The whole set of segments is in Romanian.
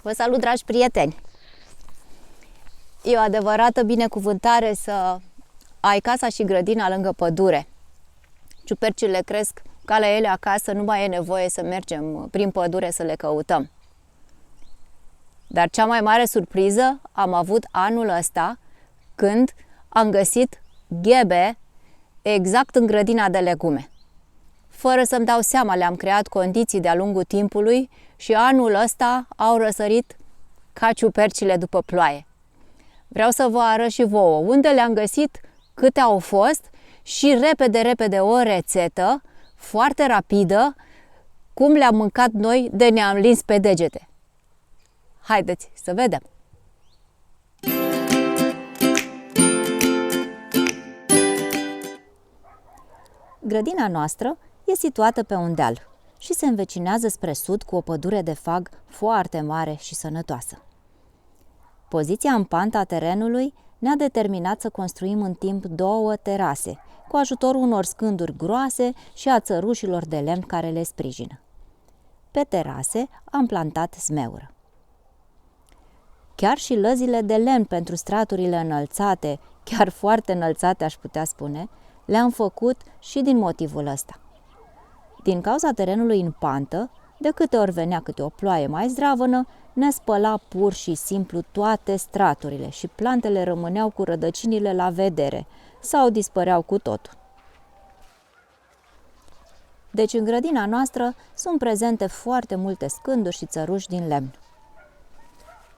Vă salut, dragi prieteni! E o adevărată binecuvântare să ai casa și grădina lângă pădure. Ciupercile cresc ca la ele acasă, nu mai e nevoie să mergem prin pădure să le căutăm. Dar cea mai mare surpriză am avut anul ăsta când am găsit ghebe exact în grădina de legume. Fără să-mi dau seama, le-am creat condiții de-a lungul timpului și anul ăsta au răsărit ca ciupercile după ploaie. Vreau să vă arăt și vouă unde le-am găsit, câte au fost și repede o rețetă foarte rapidă, cum le-am mâncat noi de ne-am lins pe degete. Haideți să vedem! Grădina noastră e situată pe un deal și se învecinează spre sud cu o pădure de fag foarte mare și sănătoasă. Poziția în panta terenului ne-a determinat să construim în timp 2 terase, cu ajutorul unor scânduri groase și a țărușilor de lemn care le sprijină. Pe terase am plantat zmeură. Chiar și lăzile de lemn pentru straturile înălțate, chiar foarte înălțate aș putea spune, le-am făcut și din motivul ăsta. Din cauza terenului în pantă, de câte ori venea câte o ploaie mai zdravănă, ne spăla pur și simplu toate straturile și plantele rămâneau cu rădăcinile la vedere sau dispăreau cu totul. Deci în grădina noastră sunt prezente foarte multe scânduri și țăruși din lemn.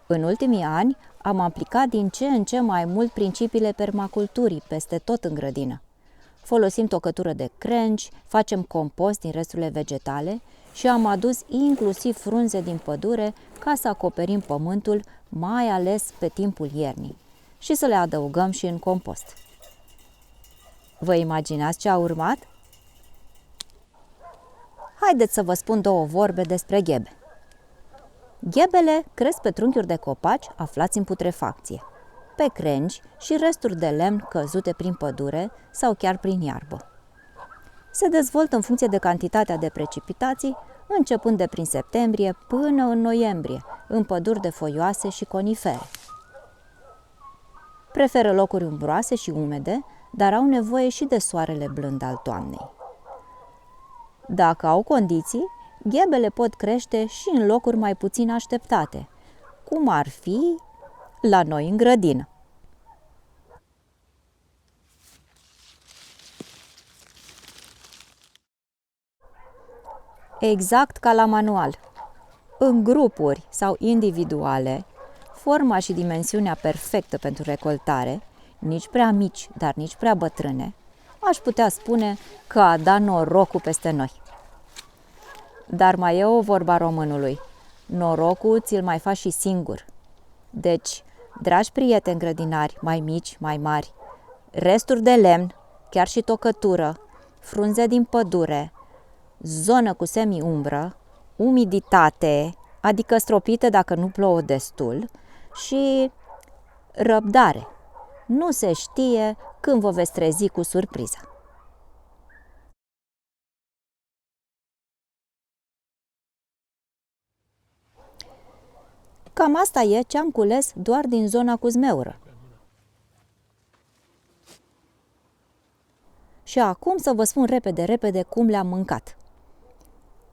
În ultimii ani am aplicat din ce în ce mai mult principiile permaculturii peste tot în grădină. Folosim tocătură de crengi, facem compost din resturile vegetale și am adus inclusiv frunze din pădure ca să acoperim pământul, mai ales pe timpul iernii, și să le adăugăm și în compost. Vă imaginați ce a urmat? Haideți să vă spun 2 vorbe despre ghebe. Ghebele cresc pe trunchiuri de copaci aflați în putrefacție, pe crengi și resturi de lemn căzute prin pădure sau chiar prin iarbă. Se dezvoltă în funcție de cantitatea de precipitații, începând de prin septembrie până în noiembrie, în păduri de foioase și conifere. Preferă locuri umbroase și umede, dar au nevoie și de soarele blând al toamnei. Dacă au condiții, ghebele pot crește și în locuri mai puțin așteptate, cum ar fi la noi în grădină. Exact ca la manual. În grupuri sau individuale, forma și dimensiunea perfectă pentru recoltare, nici prea mici, dar nici prea bătrâne, aș putea spune că a dat norocul peste noi. Dar mai e o vorba românului: norocul ți-l mai faci și singur. Deci, dragi prieteni grădinari, mai mici, mai mari, resturi de lemn, chiar și tocătură, frunze din pădure, zonă cu semi-umbră, umiditate, adică stropite dacă nu plouă destul, și răbdare. Nu se știe când vă veți trezi cu surpriza. Cam asta e ce am cules doar din zona cu zmeură. Și acum să vă spun repede cum le-am mâncat.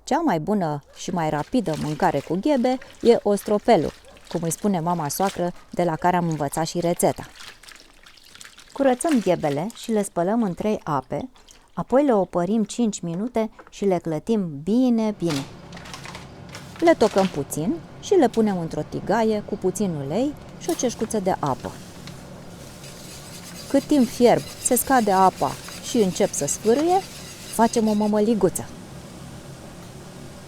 Cea mai bună și mai rapidă mâncare cu ghebe e ostropelul, cum îi spune mama soacră, de la care am învățat și rețeta. Curățăm ghebele și le spălăm în 3 ape, apoi le opărim 5 minute și le clătim bine. Le tocăm puțin și le punem într-o tigaie cu puțin ulei și o ceșcuță de apă. Cât timp fierb, se scade apa și încep să sfârâie, facem o mămăliguță.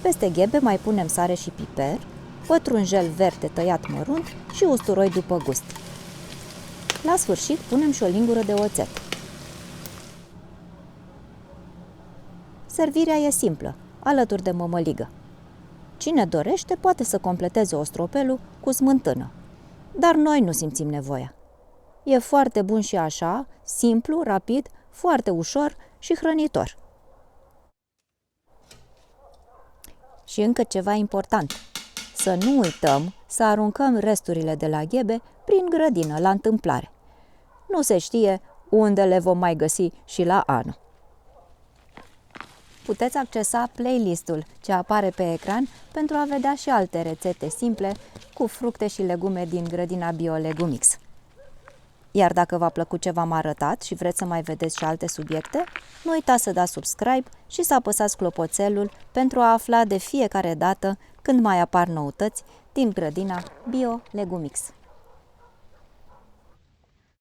Peste ghebe mai punem sare și piper, pătrunjel verde tăiat mărunt și usturoi după gust. La sfârșit punem și o lingură de oțet. Servirea e simplă, alături de mămăligă. Cine dorește poate să completeze ostropelul cu smântână, dar noi nu simțim nevoia. E foarte bun și așa, simplu, rapid, foarte ușor și hrănitor. Și încă ceva important. Să nu uităm să aruncăm resturile de la ghebe prin grădină, la întâmplare. Nu se știe unde le vom mai găsi și la anul. Puteți accesa playlistul ce apare pe ecran pentru a vedea și alte rețete simple cu fructe și legume din grădina BioLegumix. Iar dacă v-a plăcut ce v-am arătat și vreți să mai vedeți și alte subiecte, nu uitați să dați subscribe și să apăsați clopoțelul pentru a afla de fiecare dată când mai apar noutăți din grădina BioLegumix.